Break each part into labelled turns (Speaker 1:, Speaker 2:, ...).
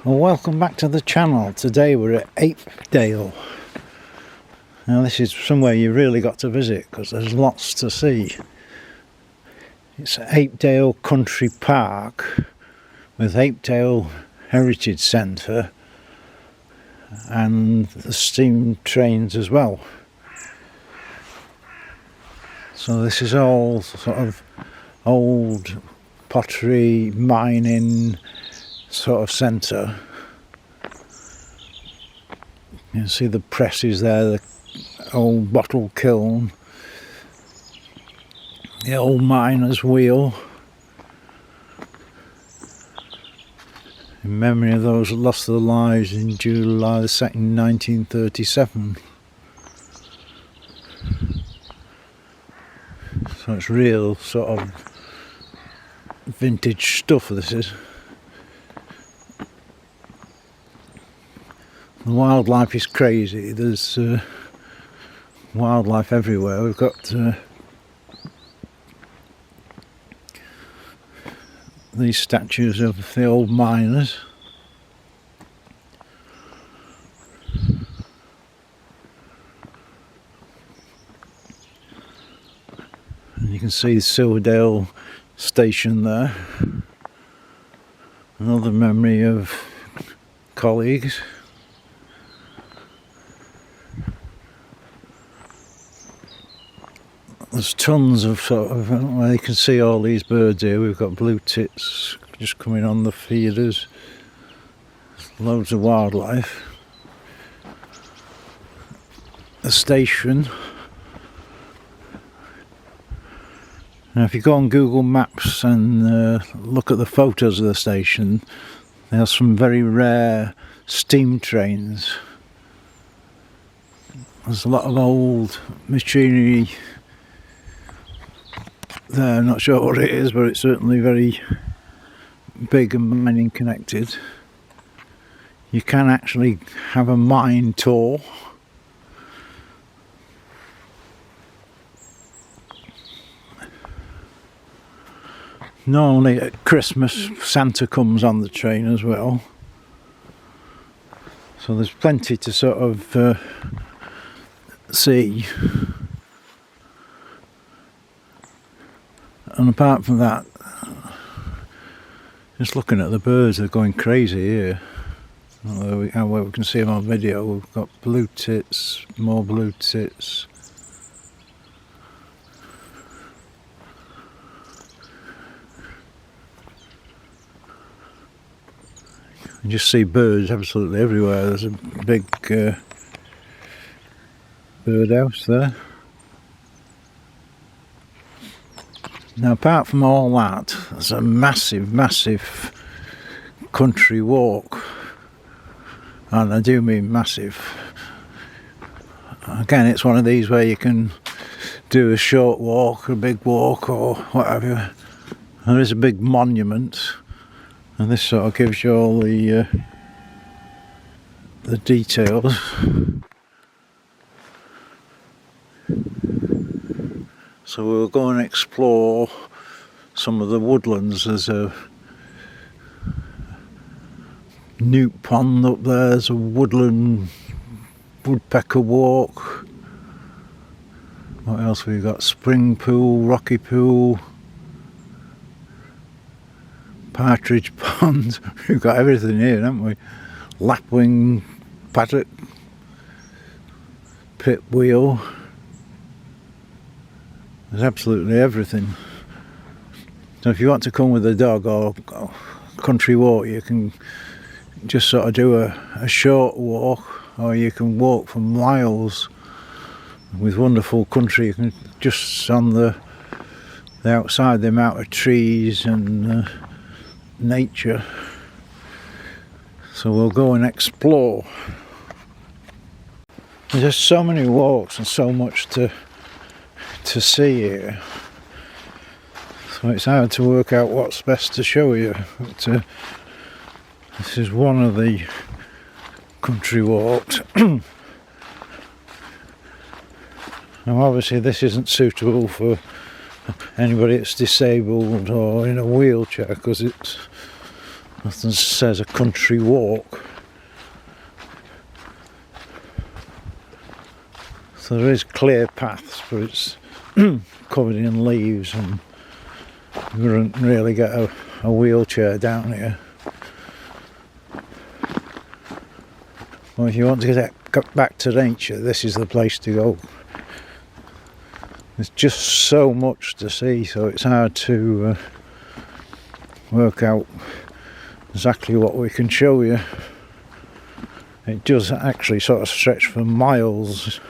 Speaker 1: Well, welcome back to the channel. Today we're at Apedale. Now this is somewhere you really got to visit because there's lots to see. It's Apedale Country Park with Apedale Heritage Centre and the steam trains as well. So this is all sort of old pottery, mining sort of centre. You can see the presses there, the old bottle kiln, the old miner's wheel, in memory of those that lost their lives in July the 2nd, 1937. So it's real sort of vintage stuff, this is. The wildlife is crazy. There's wildlife everywhere. We've got these statues of the old miners. And you can see the Silverdale station there. Another memory of colleagues. There's tons of sort of, well, you can see all these birds here. We've got blue tits just coming on the feeders. Loads of wildlife. The station. Now if you go on Google Maps and look at the photos of the station, there's some very rare steam trains. There's a lot of old machinery there. I'm not sure what it is, but it's certainly very big and mining connected. You can actually have a mine tour. Normally at Christmas Santa comes on the train as well, so there's plenty to sort of see. And apart from that, just looking at the birds, they're going crazy here. Where we can see them on video, we've got blue tits, more blue tits. You just see birds absolutely everywhere. There's a big birdhouse there. Now apart from all that, there's a massive country walk, and I do mean massive. Again, it's one of these where you can do a short walk, a big walk or whatever. There is a big monument, and this sort of gives you all the details. So we'll go and explore some of the woodlands. There's a newt pond up there, there's a woodland woodpecker walk. What else have we got? Spring pool, rocky pool, partridge pond. We've got everything here, haven't we? Lapwing paddock, pit wheel. There's absolutely everything. So if you want to come with a dog or country walk, you can just sort of do a short walk, or you can walk for miles with wonderful country. You can just on the outside, the amount of trees and nature. So we'll go and explore. There's just so many walks and so much to see here, so it's hard to work out what's best to show you. But this is one of the country walks. Now obviously this isn't suitable for anybody that's disabled or in a wheelchair, because it's Nothing says a country walk. So there is clear paths, but it's covered in leaves, and you wouldn't really get a wheelchair down here. Well, if you want to get back to nature, this is the place to go. There's just so much to see, so it's hard to work out exactly what we can show you. It does actually sort of stretch for miles.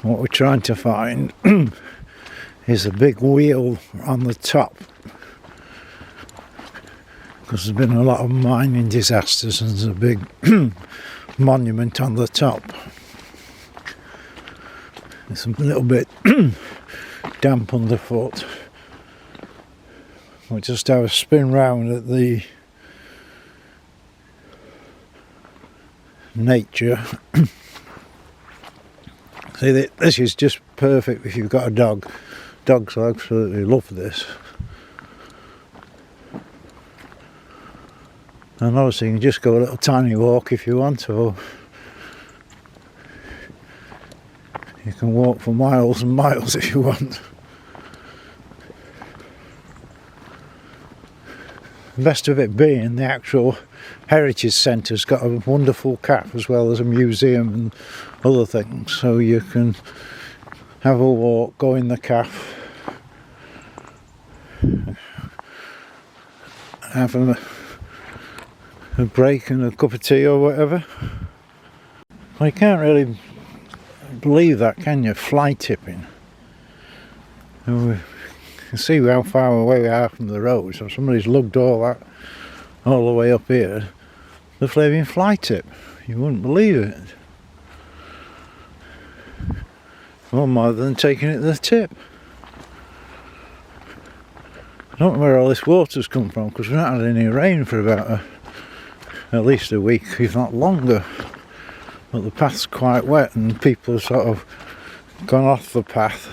Speaker 1: What we're trying to find is a big wheel on the top, because there's been a lot of mining disasters and there's a big monument on the top. It's a little bit damp underfoot. We'll just have a spin round at the nature. See, this is just perfect if you've got a dog. Dogs will absolutely love this. And obviously you can just go a little tiny walk if you want, or you can walk for miles and miles if you want. The best of it being the actual Heritage Centre's got a wonderful cafe as well as a museum and other things, so you can have a walk, go in the cafe, have a break and a cup of tea or whatever. Well, you can't really believe that, can you? Fly tipping. And we can see how far away we are from the road, so somebody's lugged all that all the way up here. The flaming fly tip. You wouldn't believe it. Well, more than taking it to the tip. I don't know where all this water's come from, because we've not had any rain for about at least a week, if not longer. But the path's quite wet and people have sort of gone off the path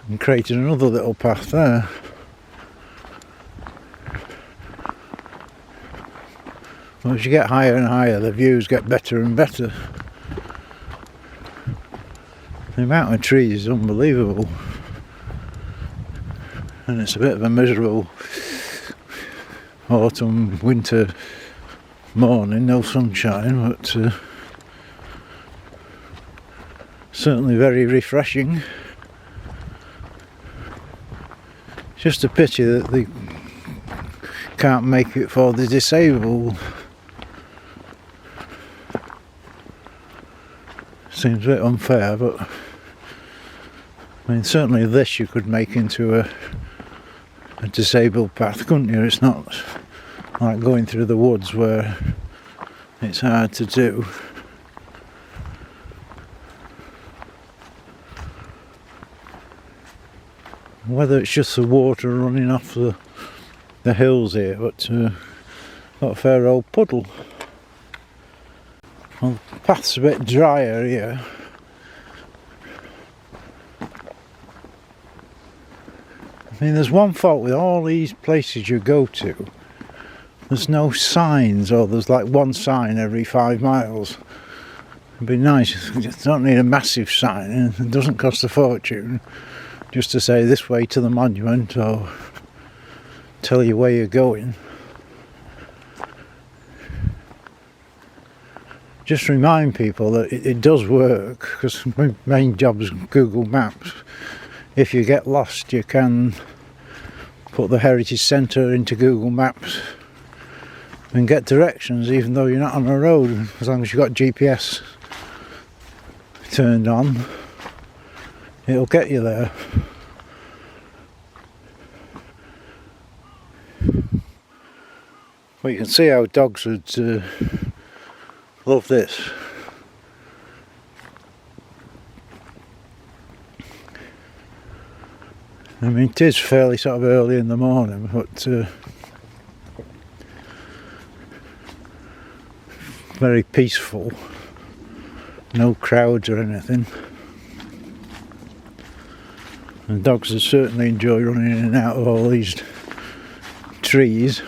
Speaker 1: and created another little path there. Well, as you get higher and higher, the views get better and better. The amount of trees is unbelievable. And it's a bit of a miserable autumn, winter morning, no sunshine, but certainly very refreshing. Just a pity that they can't make it for the disabled. Seems a bit unfair, but I mean, certainly this you could make into a disabled path, couldn't you? It's not like going through the woods where it's hard to do. Whether it's just the water running off the hills here, but got a fair old puddle. Well, the path's a bit drier here. I mean, there's one fault with all these places you go to. There's no signs, or there's like one sign every 5 miles. It'd be nice. You don't need a massive sign, and it doesn't cost a fortune. Just to say this way to the monument, or tell you where you're going. Just remind people that it does work, because my main job is Google Maps. If you get lost, you can put the Heritage Centre into Google Maps and get directions, even though you're not on a road, as long as you've got GPS turned on, it'll get you there. Well, you can see how dogs would love this. I mean, it is fairly sort of early in the morning, but very peaceful. No crowds or anything. And dogs would certainly enjoy running in and out of all these trees.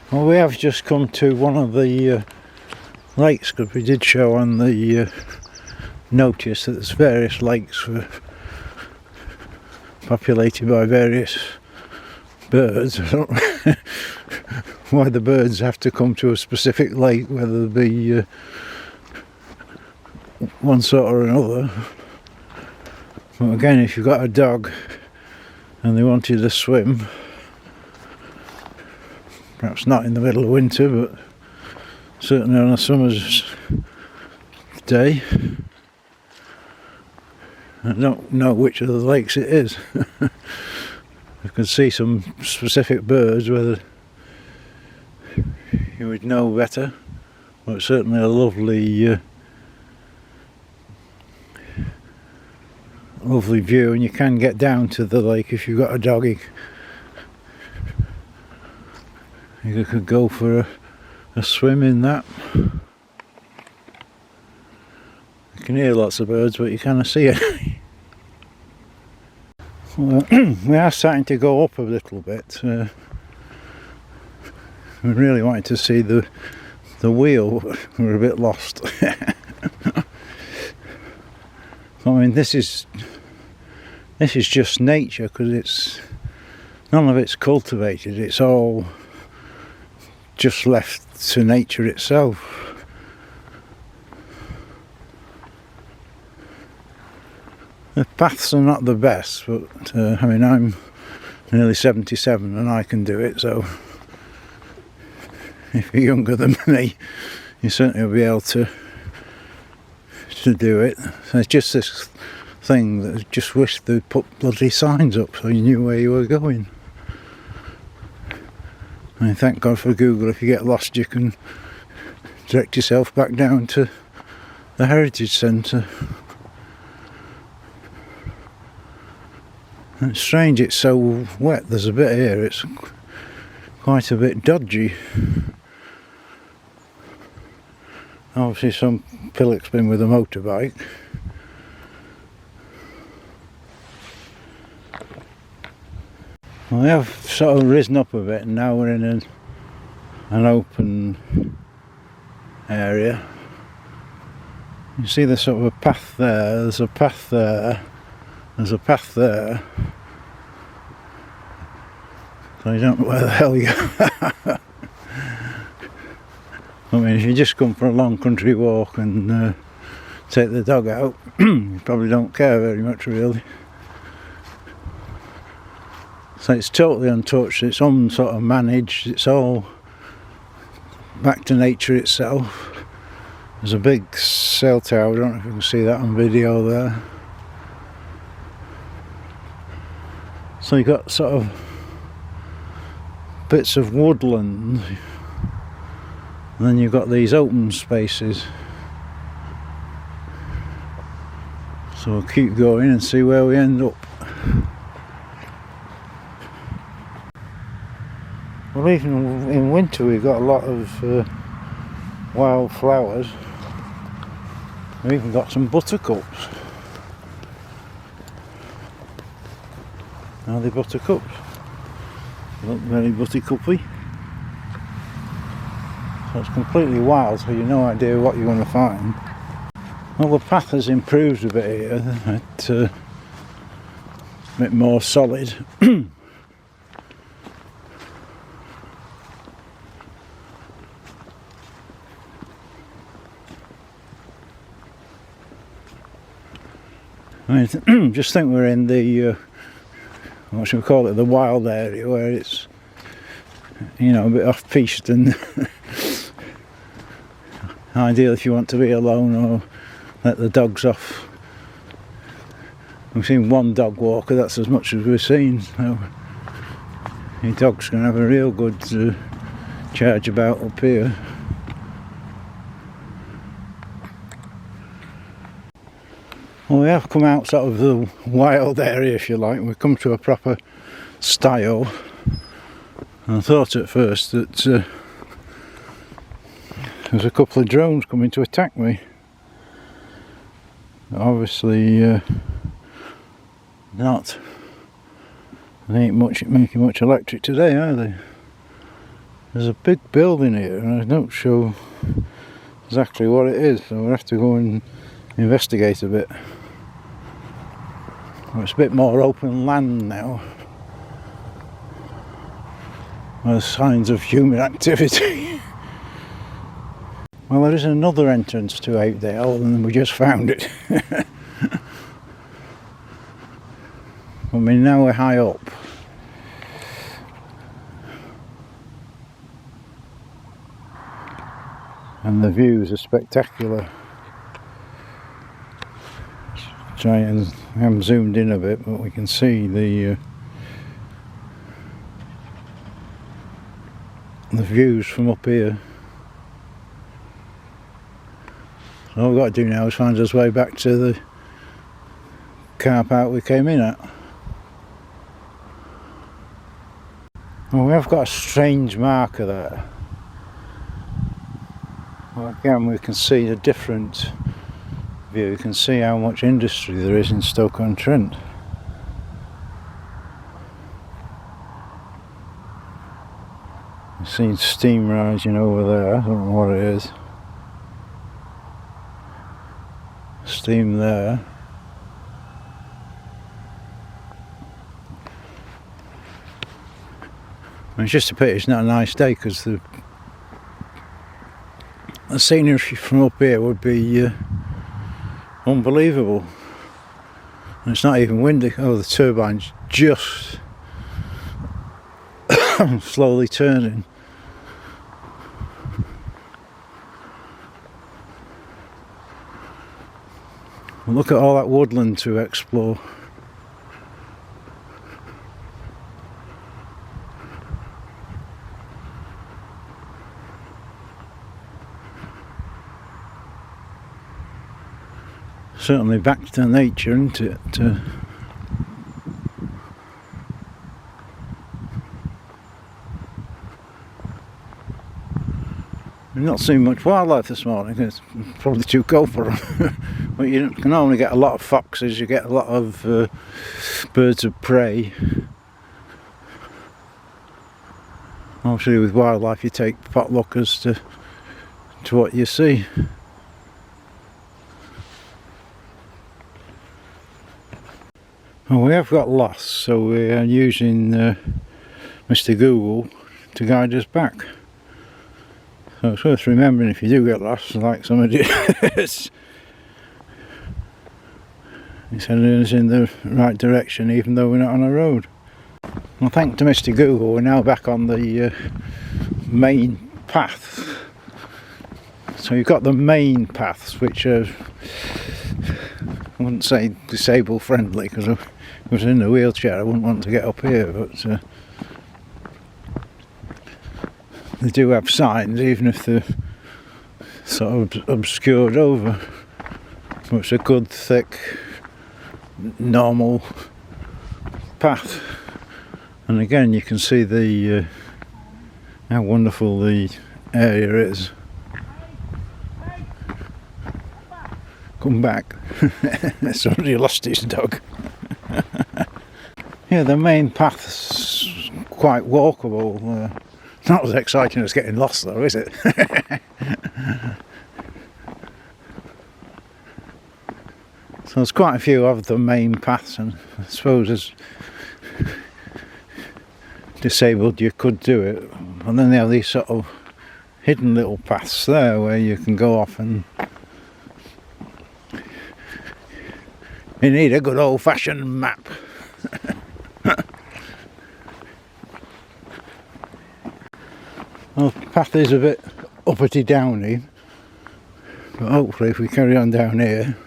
Speaker 1: Well, we have just come to one of the lakes, because we did show on the notice that there's various lakes populated by various birds. I don't know why the birds have to come to a specific lake, whether it be one sort or another. But again, if you've got a dog and they wanted to swim, perhaps not in the middle of winter, but certainly on a summer's day. I don't know which of the lakes it is. I can see some specific birds whether you would know better, but it's certainly a lovely lovely view, and you can get down to the lake if you've got a doggy. You could go for a swim in that. You can hear lots of birds, but you cannot see it. Well, we are starting to go up a little bit. We really wanted to see the wheel, but we're a bit lost. I mean, this is just nature, because none of it's cultivated. It's all just left to nature itself. The paths are not the best, but I mean, I'm nearly 77 and I can do it, so if you're younger than me, you certainly will be able to do it. So it's just this thing that I just wish they'd put bloody signs up so you knew where you were going. I mean, thank God for Google. If you get lost, you can direct yourself back down to the Heritage Centre. It's strange, it's so wet. There's a bit here, it's quite a bit dodgy. Obviously some pillock's been with a motorbike. Well, we have sort of risen up a bit, and now we're in an open area. You see there's sort of a path there, there's a path there, there's a path there. So you don't know where the hell you are. I mean, if you just come for a long country walk and take the dog out, you probably don't care very much, really. So it's totally untouched, it's unsort of managed, it's all back to nature itself. There's a big cell tower, I don't know if you can see that on video there. So you've got sort of bits of woodland, and then you've got these open spaces. So we'll keep going and see where we end up. Well, even in winter we've got a lot of wild flowers. We've even got some buttercups. Are they buttercups? They look very buttercupy. So it's completely wild, so you've no idea what you're going to find. Well, the path has improved a bit here. It's a bit more solid. I mean, just think we're in the what should we call it, the wild area, where it's, you know, a bit off-piste and ideal if you want to be alone or let the dogs off. We've seen one dog walker, that's as much as we've seen, so your dog's going to have a real good charge about up here. Well, we have come out sort of the wild area, if you like. We've come to a proper style. And I thought at first that There's a couple of drones coming to attack me. Obviously not. They ain't making much electric today, are they? There's a big building here and I don't show exactly what it is, so we'll have to go and investigate a bit. Well, it's a bit more open land now. There's signs of human activity. Well, there is another entrance to Apedale and we just found it. I mean, now we're high up. And the views are spectacular. Try and I'm zoomed in a bit, but we can see the views from up here. All we've got to do now is find us way back to the car park we came in at. Well, we have got a strange marker there. Well, again, we can see a different view. You can see how much industry there is in Stoke-on-Trent. I've seen steam rising over there. I don't know what it is. Steam there. And it's just a pity it's not a nice day, because the scenery from up here would be unbelievable. And it's not even windy. Oh, the turbine's just slowly turning. Look at all that woodland to explore. Certainly back to nature, isn't it? We've not seen much wildlife this morning. It's probably too cold for them. But you can only get a lot of foxes, you get a lot of birds of prey. Obviously with wildlife you take potluckers to what you see. Well, we have got lost, so we are using Mr. Google to guide us back. So it's worth remembering if you do get lost, like somebody is. He's heading us in the right direction even though we're not on a road. Well, thanks to Mr. Google, we're now back on the main path. So you've got the main paths, which are, I wouldn't say disabled friendly, because if I was in a wheelchair I wouldn't want to get up here, but they do have signs even if they're sort of obscured over. But it's a good thick normal path, and again you can see the how wonderful the area is. Come back. Somebody lost his dog. Yeah, the main path's quite walkable. Not as exciting as getting lost though, is it? So there's quite a few of the main paths, and I suppose as disabled you could do it. And then they have these sort of hidden little paths there where you can go off, and you need a good old-fashioned map. Well, the path is a bit uppity downy, but hopefully if we carry on down here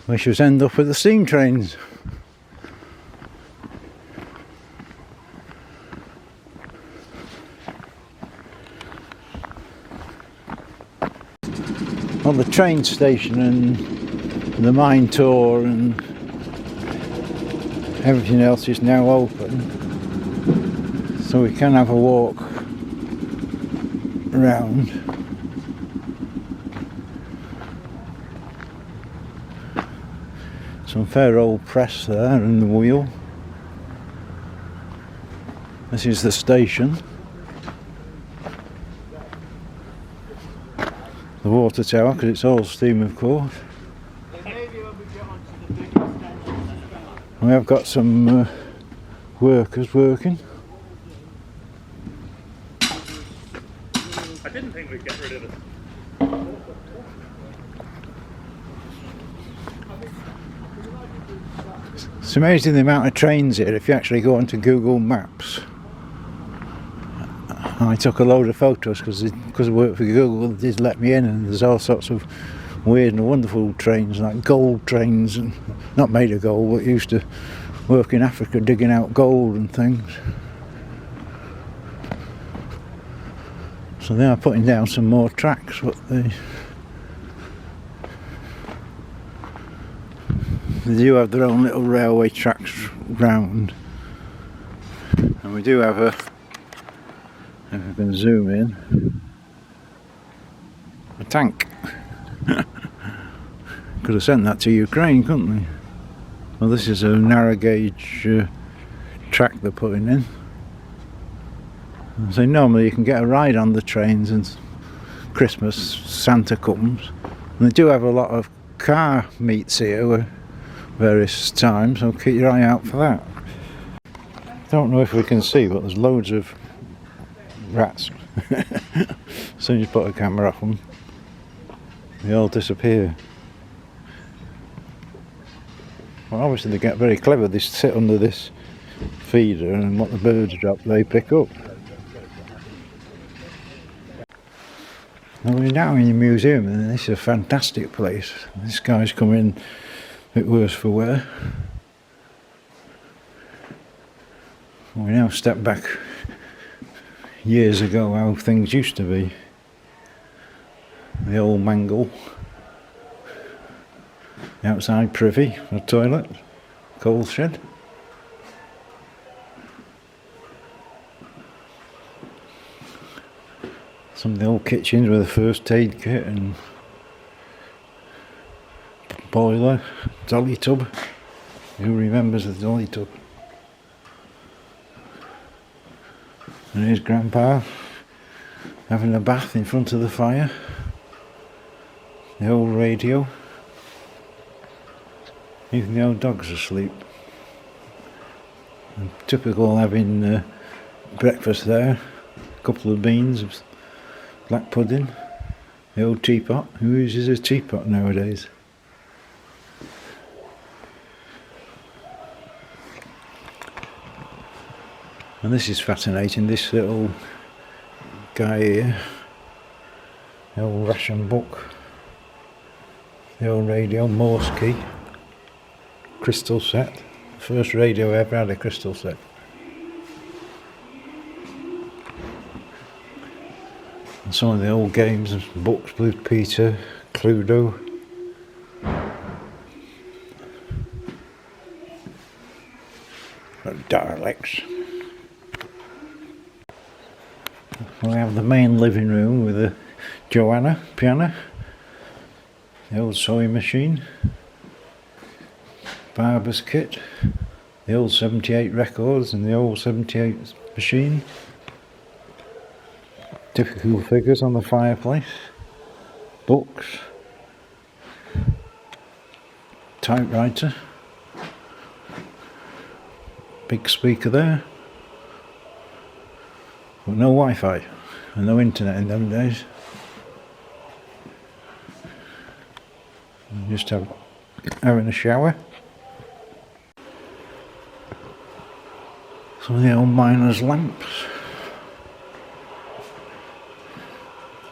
Speaker 1: we should end up with the steam trains. Well, the train station and the mine tour and everything else is now open, so we can have a walk around. Some fair old press there in the wheel. This is the station. The water tower, because it's all steam of course. We have got some workers working.
Speaker 2: I didn't think we'd get rid of it.
Speaker 1: It's amazing the amount of trains here if you actually go onto Google Maps. I took a load of photos because I work for Google, they just let me in, and there's all sorts of weird and wonderful trains, like gold trains, and not made of gold, but used to work in Africa digging out gold and things. So they are putting down some more tracks, but they do have their own little railway tracks round. And we do have a, if I can zoom in, a tank. Could have sent that to Ukraine, couldn't they? Well, this is a narrow gauge track they're putting in. So normally you can get a ride on the trains, and Christmas Santa comes, and they do have a lot of car meets here at various times, so keep your eye out for that. Don't know if we can see, but there's loads of rats. As soon as you put a camera off them, they all disappear. Well, obviously they get very clever. They sit under this feeder, and what the birds drop they pick up. Now we're now in the museum, and this is a fantastic place. This guy's come in a bit worse for wear. We now step back years ago, how things used to be. The old mangle, the outside privy, the toilet, coal shed. Some of the old kitchens with a first aid kit and boiler, dolly tub. Who remembers the dolly tub? And here's Grandpa having a bath in front of the fire. The old radio. Even the old dog's asleep. And typical having breakfast there. A couple of beans, black pudding, the old teapot. Who uses a teapot nowadays? And this is fascinating, this little guy here, the old ration book, the old radio, Morse key, crystal set, first radio I ever had a crystal set. And some of the old games and books, Blue Peter, Cluedo. Daleks. We have the main living room with a Joanna piano, the old sewing machine, barber's kit, the old 78 records and the old 78 machine. Typical figures on the fireplace, books, typewriter, big speaker there, but no Wi-Fi and no internet in them days. Just having a shower. Some of the old miners' lamps.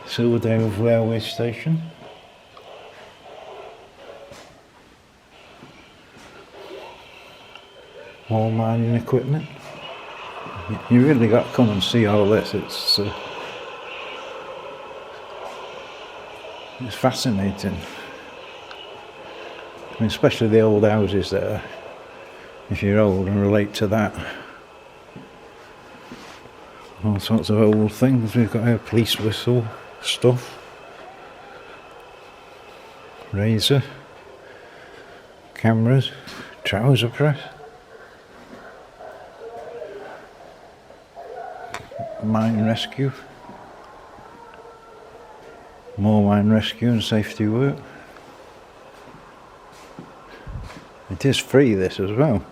Speaker 1: Silverdale railway station. More mining equipment. You really got to come and see all this. It's fascinating. I mean, especially the old houses there. If you're old and relate to that. All sorts of old things. We've got our police whistle stuff. Razor. cameras, trouser press, mine rescue, more mine rescue and safety work. It is free, this as well,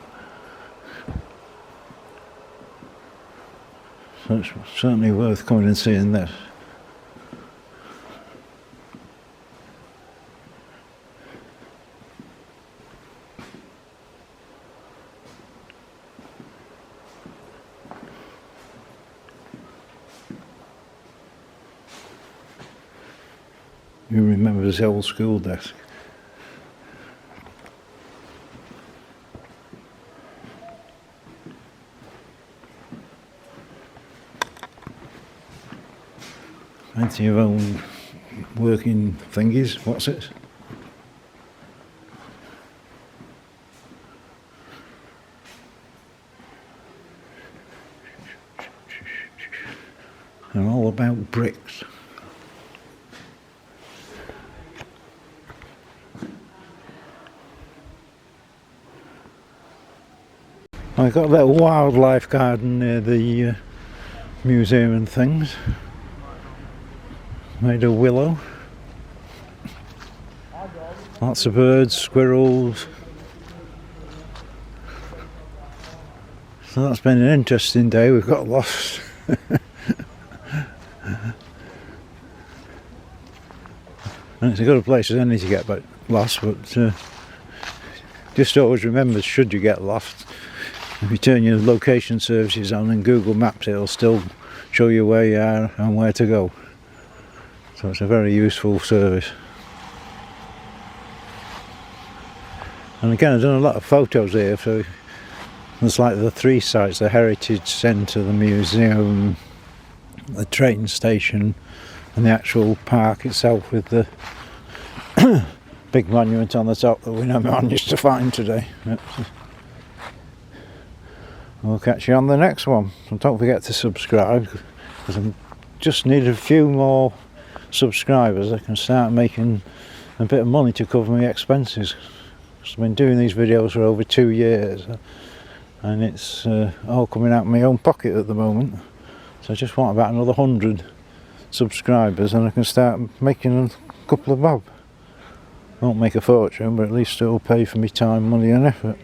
Speaker 1: so it's certainly worth coming and seeing this. Who remembers the old school desk? Plenty of own working thingies. What's it? They're all about bricks. I've got a little wildlife garden near the museum and things, made of willow. Lots of birds, squirrels. So that's been an interesting day. We've got lost. And it's a good place as any to get lost, but just always remember, should you get lost, if you turn your location services on in Google Maps, it'll still show you where you are and where to go. So it's a very useful service. And again, I've done a lot of photos here, so there's like the three sites: the Heritage Centre, the museum, the train station, and the actual park itself with the big monument on the top that we never managed to find today. We'll catch you on the next one. And don't forget to subscribe, because I just need a few more subscribers. I can start making a bit of money to cover my expenses. I've been doing these videos for over 2 years, and it's all coming out of my own pocket at the moment. So I just want about another 100 subscribers, and I can start making a couple of bob. Won't make a fortune, but at least it'll pay for me time, money and effort.